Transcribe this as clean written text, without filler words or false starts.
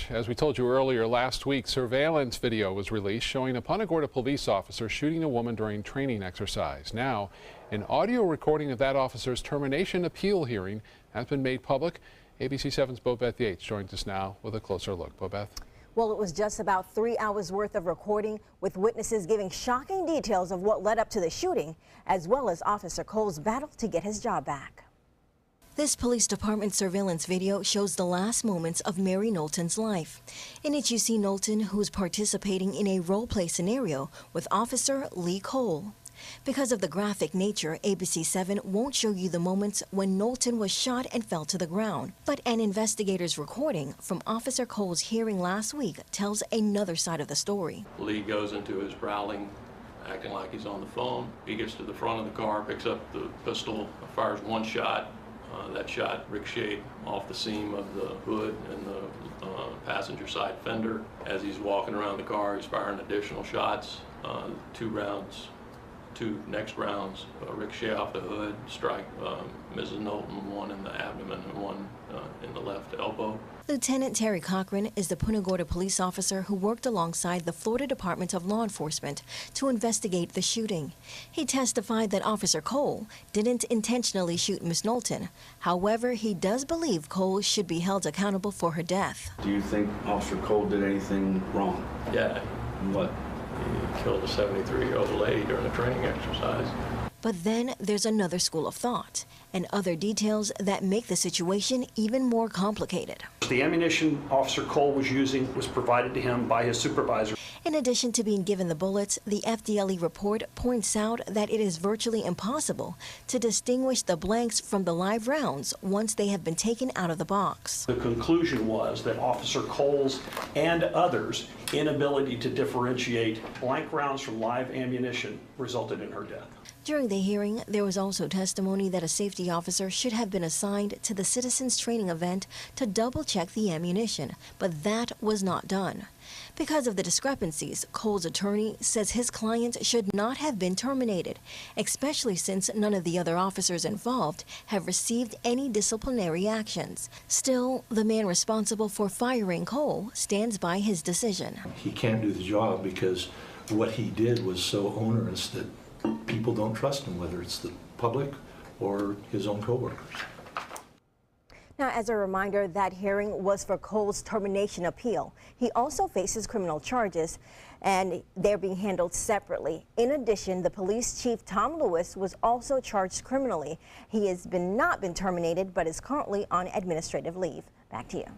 As we told you earlier last week, surveillance video was released showing a Punta Gorda police officer shooting a woman during training exercise. Now, an audio recording of that officer's termination appeal hearing has been made public. ABC 7's Bobeth Yates joins us now with a closer look. Bobeth. Well, it was just about 3 hours worth of recording, with witnesses giving shocking details of what led up to the shooting, as well as Officer Cole's battle to get his job back. This police department surveillance video shows the last moments of Mary Knowlton's life. In it, you see Knowlton, who's participating in a role-play scenario with Officer Lee Cole. Because of the graphic nature, ABC 7 won't show you the moments when Knowlton was shot and fell to the ground. But an investigator's recording from Officer Cole's hearing last week tells another side of the story. Lee goes into his growling, acting like he's on the phone. He gets to the front of the car, picks up the pistol, fires one shot. That shot ricocheted off the seam of the hood and the passenger side fender. As he's walking around the car, he's firing additional shots. Two next rounds ricochet off the hood, strike Mrs. Knowlton, one in the abdomen and one in the left elbow. Lieutenant Terry Cochran is the Punta Gorda police officer who worked alongside the Florida Department of Law Enforcement to investigate the shooting. He testified that Officer Cole didn't intentionally shoot Miss Knowlton. However, he does believe Cole should be held accountable for her death. Do you think Officer Cole did anything wrong? Yeah. What? He killed a 73-year-old lady during a training exercise. But then there's another school of thought and other details that make the situation even more complicated. The ammunition Officer Cole was using was provided to him by his supervisor. In addition to being given the bullets, the FDLE report points out that it is virtually impossible to distinguish the blanks from the live rounds once they have been taken out of the box. The conclusion was that Officer Cole's and others' inability to differentiate blank rounds from live ammunition resulted in her death. During the hearing, there was also testimony that a safety officer should have been assigned to the citizens training event to double-check the ammunition, but that was not done. Because of the discrepancies, Cole's attorney says his client should not have been terminated, especially since none of the other officers involved have received any disciplinary actions. Still, the man responsible for firing Cole stands by his decision. He can't do the job because what he did was so onerous that people don't trust him, whether it's the public or his own coworkers. Now, as a reminder, that hearing was for Cole's termination appeal. He also faces criminal charges, and they're being handled separately. In addition, the police chief, Tom Lewis, was also charged criminally. He has not been terminated, but is currently on administrative leave. Back to you.